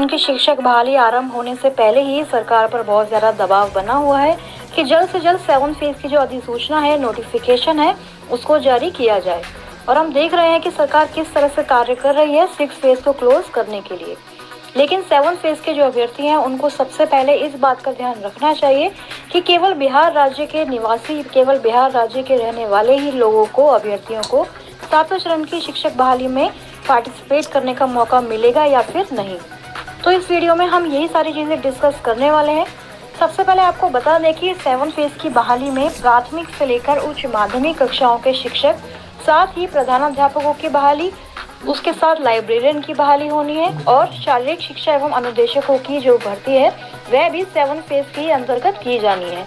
उनकी शिक्षक बहाली आरंभ होने से पहले ही सरकार पर बहुत ज़्यादा दबाव बना हुआ है कि जल्द से जल्द 7 फेज की जो अधिसूचना है, नोटिफिकेशन है, उसको जारी किया जाए। और हम देख रहे हैं कि सरकार किस तरह से कार्य कर रही है 6 फेज को क्लोज करने के लिए। लेकिन 7 फेज के जो अभ्यर्थी हैं उनको सबसे पहले इस बात का ध्यान रखना चाहिए कि केवल बिहार राज्य के निवासी, केवल बिहार राज्य के रहने वाले ही लोगों को, अभ्यर्थियों को 7वें चरण की शिक्षक बहाली में पार्टिसिपेट करने का मौका मिलेगा या फिर नहीं। तो इस वीडियो में हम यही सारी चीज़ें डिस्कस करने वाले हैं। सबसे पहले आपको बता दें कि 7 फेज की बहाली में प्राथमिक से लेकर उच्च माध्यमिक कक्षाओं के शिक्षक, साथ ही प्रधानाध्यापकों की बहाली, उसके साथ लाइब्रेरियन की बहाली होनी है और शारीरिक शिक्षा एवं अनुदेशकों की जो भर्ती है वह भी 7 फेज के अंतर्गत की जानी है।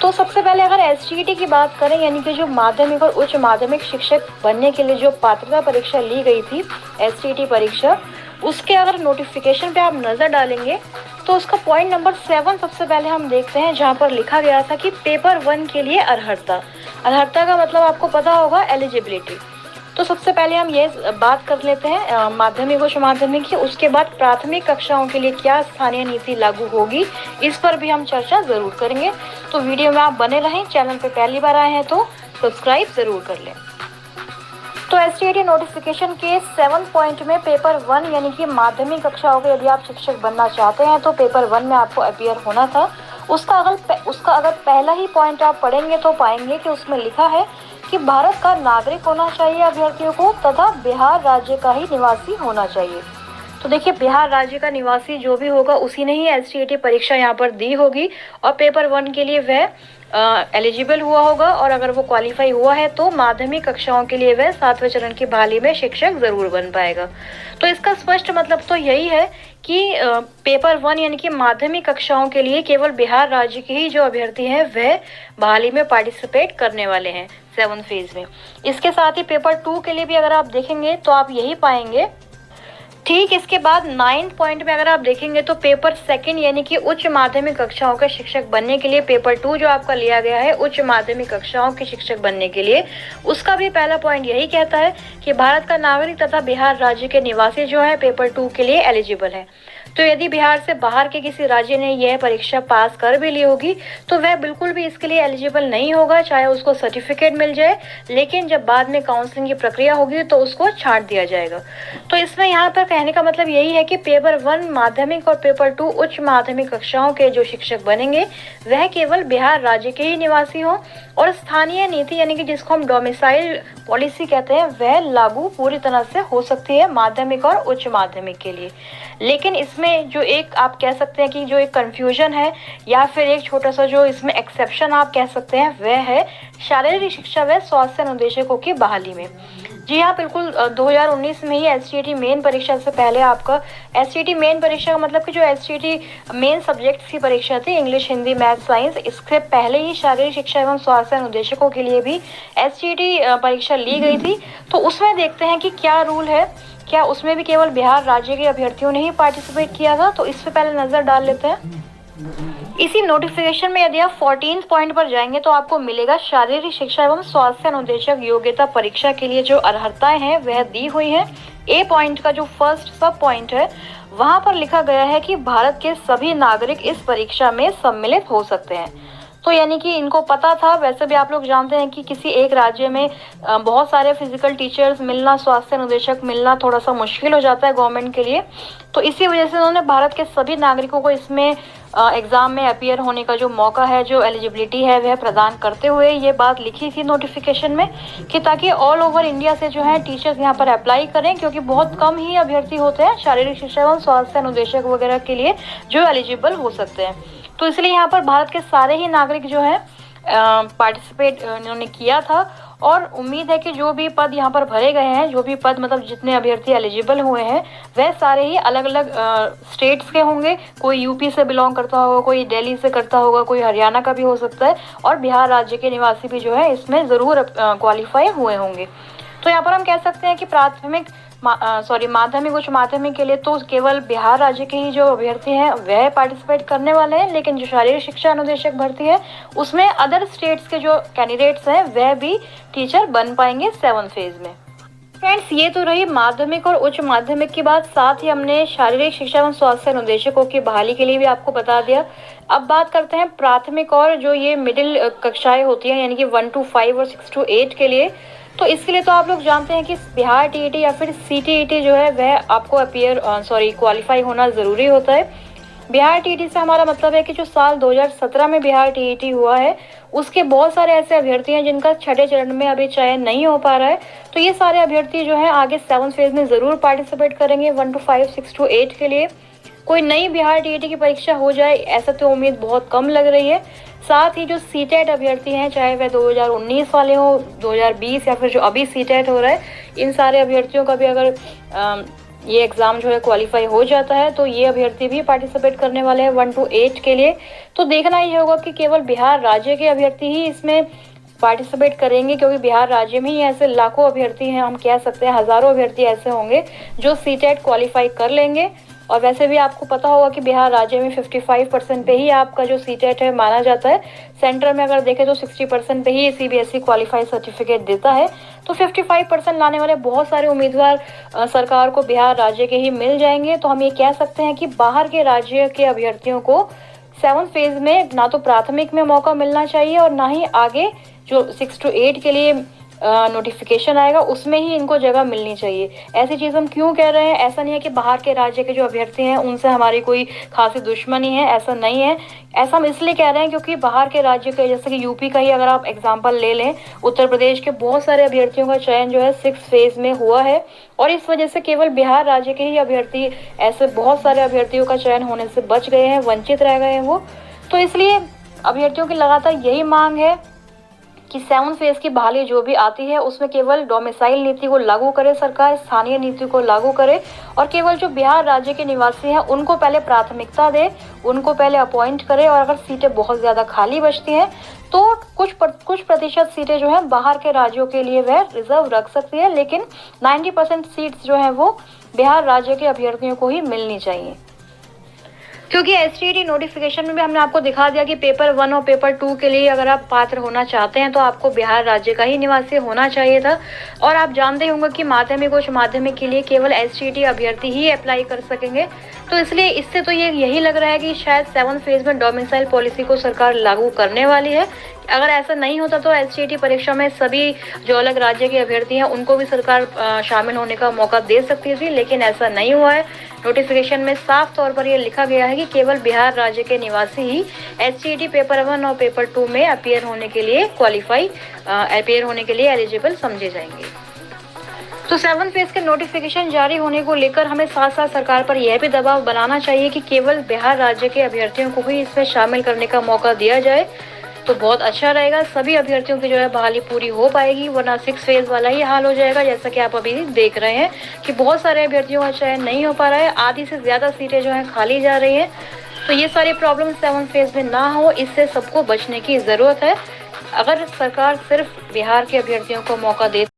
तो सबसे पहले अगर एसटीईटी की बात करें, यानी कि जो माध्यमिक और उच्च माध्यमिक शिक्षक बनने के लिए जो पात्रता परीक्षा ली गई थी, एसटीईटी परीक्षा, उसके अगर नोटिफिकेशन पे आप नज़र डालेंगे तो उसका पॉइंट नंबर 7 सबसे पहले हम देखते हैं, जहाँ पर लिखा गया था कि पेपर 1 के लिए अर्हता। अर्हता का मतलब आपको पता होगा, एलिजिबिलिटी। तो सबसे पहले हम ये बात कर लेते हैं माध्यमिक उच्च माध्यमिक की। उसके बाद प्राथमिक कक्षाओं के लिए क्या स्थानीय नीति लागू होगी, इस पर भी हम चर्चा ज़रूर करेंगे। तो वीडियो में आप बने रहें। चैनल पर पहली बार आए हैं तो सब्सक्राइब ज़रूर कर लें। तो एसटीईटी नोटिफिकेशन के 7 पॉइंट में पेपर 1 यानी कि माध्यमिक कक्षाओं के यदि आप शिक्षक बनना चाहते हैं तो पेपर 1 में आपको अपीयर होना था। उसका अगर पहला ही पॉइंट आप पढ़ेंगे तो पाएंगे कि उसमें लिखा है कि भारत का नागरिक होना चाहिए अभ्यर्थियों को, तथा बिहार राज्य का ही निवासी होना चाहिए। तो देखिए, बिहार राज्य का निवासी जो भी होगा उसी ने ही एसटीईटी परीक्षा यहाँ पर दी होगी और पेपर 1 के लिए वह एलिजिबल हुआ होगा, और अगर वो क्वालिफाई हुआ है तो माध्यमिक कक्षाओं के लिए वह 7वें चरण की बहाली में शिक्षक जरूर बन पाएगा। तो इसका स्पष्ट मतलब तो यही है कि पेपर 1 यानी कि माध्यमिक कक्षाओं के लिए केवल बिहार राज्य के ही जो अभ्यर्थी हैं वह बहाली में पार्टिसिपेट करने वाले हैं 7 फेज में। इसके साथ ही पेपर 2 के लिए भी अगर आप देखेंगे तो आप यही पाएंगे। ठीक इसके बाद 9 पॉइंट में अगर आप देखेंगे तो पेपर 2 यानी कि उच्च माध्यमिक कक्षाओं के शिक्षक बनने के लिए पेपर 2 जो आपका लिया गया है उच्च माध्यमिक कक्षाओं के शिक्षक बनने के लिए, उसका भी पहला पॉइंट यही कहता है कि भारत का नागरिक तथा बिहार राज्य के निवासी जो है पेपर 2 के लिए एलिजिबल है। तो यदि बिहार से बाहर के किसी राज्य ने यह परीक्षा पास कर भी ली होगी तो वह बिल्कुल भी इसके लिए एलिजिबल नहीं होगा, चाहे उसको सर्टिफिकेट मिल जाए, लेकिन जब बाद में काउंसलिंग की प्रक्रिया होगी तो उसको छांट दिया जाएगा। तो इसमें यहाँ पर कहने का मतलब यही है कि पेपर 1 माध्यमिक और पेपर 2 उच्च माध्यमिक कक्षाओं के जो शिक्षक बनेंगे वह केवल बिहार राज्य के ही निवासी हों, और स्थानीय नीति यानी कि जिसको हम डोमिसाइल पॉलिसी कहते हैं वह लागू पूरी तरह से हो सकती है माध्यमिक और उच्च माध्यमिक के लिए। लेकिन इसमें जो एक आप कह सकते हैं कि जो एक कंफ्यूजन है या फिर एक छोटा सा जो इसमें एक्सेप्शन आप कह सकते हैं वह है शारीरिक शिक्षा व स्वास्थ्य अनुदेशकों की बहाली में। जी हाँ, बिल्कुल 2019 में ही एसटीईटी मेन परीक्षा से पहले आपका एसटीईटी मेन परीक्षा का मतलब कि जो एसटीईटी मेन सब्जेक्ट्स की परीक्षा थी, इंग्लिश, हिंदी, मैथ, साइंस, इससे पहले ही शारीरिक शिक्षा एवं स्वास्थ्य अनुदेशकों के लिए भी एसटीईटी परीक्षा ली गई थी। तो उसमें देखते हैं कि क्या रूल है, क्या उसमें भी केवल बिहार राज्य के अभ्यर्थियों ने ही पार्टिसिपेट किया था। तो इस पे पहले नजर डाल लेते हैं। इसी नोटिफिकेशन में यदि आप 14 पॉइंट पर जाएंगे तो आपको मिलेगा शारीरिक शिक्षा एवं स्वास्थ्य अनुदेशक योग्यता परीक्षा के लिए जो अर्हताएं हैं वह दी हुई है। ए पॉइंट का जो फर्स्ट सब पॉइंट है वहां पर लिखा गया है कि भारत के सभी नागरिक इस परीक्षा में सम्मिलित हो सकते हैं। तो यानी कि इनको पता था, वैसे भी आप लोग जानते हैं कि किसी एक राज्य में बहुत सारे फिजिकल टीचर्स मिलना, स्वास्थ्य अनुदेशक मिलना थोड़ा सा मुश्किल हो जाता है गवर्नमेंट के लिए। तो इसी वजह से उन्होंने भारत के सभी नागरिकों को इसमें एग्ज़ाम में अपीयर होने का जो मौका है, जो एलिजिबिलिटी है वह प्रदान करते हुए ये बात लिखी थी नोटिफिकेशन में कि ताकि ऑल ओवर इंडिया से जो है टीचर्स यहाँ पर अप्लाई करें, क्योंकि बहुत कम ही अभ्यर्थी होते हैं शारीरिक शिक्षा एवं स्वास्थ्य अनुदेशक वगैरह के लिए जो एलिजिबल हो सकते हैं। तो इसलिए यहाँ पर भारत के सारे ही नागरिक जो है पार्टिसिपेट इन्होंने किया था, और उम्मीद है कि जो भी पद यहाँ पर भरे गए हैं, जो भी पद मतलब जितने अभ्यर्थी एलिजिबल हुए हैं वह सारे ही अलग अलग स्टेट्स के होंगे। कोई यूपी से बिलोंग करता होगा, कोई दिल्ली से करता होगा, कोई हरियाणा का भी हो सकता है, और बिहार राज्य के निवासी भी जो है इसमें ज़रूर क्वालिफाई हुए होंगे। तो यहाँ पर हम कह सकते हैं कि माध्यमिक उच्च माध्यमिक के लिए तो केवल बिहार राज्य के ही जो अभ्यर्थी हैं वह पार्टिसिपेट करने वाले हैं, लेकिन जो शारीरिक शिक्षा अनुदेशक भर्ती है उसमें अदर स्टेट्स के जो कैंडिडेट्स हैं वह भी टीचर बन पाएंगे 7 फेज में। फ्रेंड्स, ये तो रही माध्यमिक और उच्च माध्यमिक की बात। साथ ही हमने शारीरिक शिक्षा एवं स्वास्थ्य अनुदेशकों की बहाली के लिए भी आपको बता दिया। अब बात करते हैं प्राथमिक और जो ये मिडिल कक्षाएं होती हैं, यानी कि 1 to 5 और 6 to 8 के लिए। तो इसके लिए तो आप लोग जानते हैं कि बिहार टीईटी या फिर सीटीईटी जो है वह आपको क्वालिफाई होना ज़रूरी होता है। बिहार टीईटी से हमारा मतलब है कि जो साल 2017 में बिहार टीईटी हुआ है, उसके बहुत सारे ऐसे अभ्यर्थी हैं जिनका छठे चरण में अभी चयन नहीं हो पा रहा है। तो ये सारे अभ्यर्थी जो है आगे 7th फेज में ज़रूर पार्टिसिपेट करेंगे 1 to 5, 6 to 8 के लिए। कोई नई बिहार टीईटी की परीक्षा हो जाए ऐसा तो उम्मीद बहुत कम लग रही है। साथ ही जो सीटेट अभ्यर्थी हैं, चाहे वह 2019 वाले हों, 2020 या फिर जो अभी सीटेट हो रहा है, इन सारे अभ्यर्थियों का भी अगर ये एग्ज़ाम जो है क्वालिफाई हो जाता है तो ये अभ्यर्थी भी पार्टिसिपेट करने वाले हैं 1 to 8 के लिए। तो देखना ही होगा कि केवल बिहार राज्य के अभ्यर्थी ही इसमें पार्टिसिपेट करेंगे, क्योंकि बिहार राज्य में ही ऐसे लाखों अभ्यर्थी हैं, हम कह सकते हैं हज़ारों अभ्यर्थी ऐसे होंगे जो सीटेट क्वालिफाई कर लेंगे। और वैसे भी आपको पता होगा कि बिहार राज्य में 55% पे ही आपका जो सीटेट है माना जाता है। सेंटर में अगर देखें तो 60% पे ही सीबीएसई क्वालिफाई सर्टिफिकेट देता है। तो 55% लाने वाले बहुत सारे उम्मीदवार सरकार को बिहार राज्य के ही मिल जाएंगे। तो हम ये कह सकते हैं कि बाहर के राज्य के अभ्यर्थियों को 7th फेज में ना तो प्राथमिक में मौका मिलना चाहिए और ना ही आगे जो 6 to 8 के लिए नोटिफिकेशन आएगा उसमें ही इनको जगह मिलनी चाहिए। ऐसी चीज़ हम क्यों कह रहे हैं? ऐसा नहीं है कि बाहर के राज्य के जो अभ्यर्थी हैं उनसे हमारी कोई खासी दुश्मनी है, ऐसा नहीं है। ऐसा हम इसलिए कह रहे हैं क्योंकि बाहर के राज्य के, जैसे कि यूपी का ही अगर आप एग्जांपल ले लें, उत्तर प्रदेश के बहुत सारे अभ्यर्थियों का चयन जो है 6th फेज में हुआ है और इस वजह से केवल बिहार राज्य के ही अभ्यर्थी, ऐसे बहुत सारे अभ्यर्थियों का चयन होने से बच गए हैं, वंचित रह गए हैं वो। तो इसलिए अभ्यर्थियों की लगातार यही मांग है कि 7th फेज की बहाली जो भी आती है उसमें केवल डोमिसाइल नीति को लागू करे सरकार, स्थानीय नीति को लागू करे और केवल जो बिहार राज्य के निवासी हैं उनको पहले प्राथमिकता दे, उनको पहले अपॉइंट करे। और अगर सीटें बहुत ज़्यादा खाली बचती हैं तो कुछ प्रतिशत सीटें जो हैं बाहर के राज्यों के लिए वह रिजर्व रख सकती है, लेकिन 90% सीट्स जो हैं वो बिहार राज्य के अभ्यर्थियों को ही मिलनी चाहिए। क्योंकि एसटीईटी नोटिफिकेशन में भी हमने आपको दिखा दिया कि पेपर 1 और पेपर 2 के लिए अगर आप पात्र होना चाहते हैं तो आपको बिहार राज्य का ही निवासी होना चाहिए था। और आप जानते होंगे कि माध्यमिक उच्च माध्यमिक के लिए केवल एसटीईटी अभ्यर्थी ही अप्लाई कर सकेंगे। तो इसलिए इससे तो यही लग रहा है कि शायद 7th फेज में डोमिसाइल पॉलिसी को सरकार लागू करने वाली है। अगर ऐसा नहीं होता तो एसटीईटी परीक्षा में सभी जो अलग राज्य के अभ्यर्थी हैं उनको भी सरकार शामिल होने का मौका दे सकती थी, लेकिन ऐसा नहीं हुआ है। नोटिफिकेशन में साफ तौर पर यह लिखा गया है कि केवल बिहार राज्य के निवासी ही एसटीईटी पेपर 1 और पेपर 2 में अपियर होने के लिए एलिजिबल समझे जाएंगे। तो 7th फेज के नोटिफिकेशन जारी होने को लेकर हमें साथ साथ सरकार पर यह भी दबाव बनाना चाहिए कि केवल बिहार राज्य के अभ्यर्थियों को ही इसमें शामिल करने का मौका दिया जाए, तो बहुत अच्छा रहेगा। सभी अभ्यर्थियों की जो है बहाली पूरी हो पाएगी, वरना 6th फेज वाला ही हाल हो जाएगा। जैसा कि आप अभी देख रहे हैं कि बहुत सारे अभ्यर्थियों का चयन नहीं हो पा रहा है, आधी से ज़्यादा सीटें जो हैं खाली जा रही हैं। तो ये सारी प्रॉब्लम 7th फेज में ना हो, इससे सबको बचने की ज़रूरत है। अगर सरकार सिर्फ बिहार के अभ्यर्थियों को मौका दे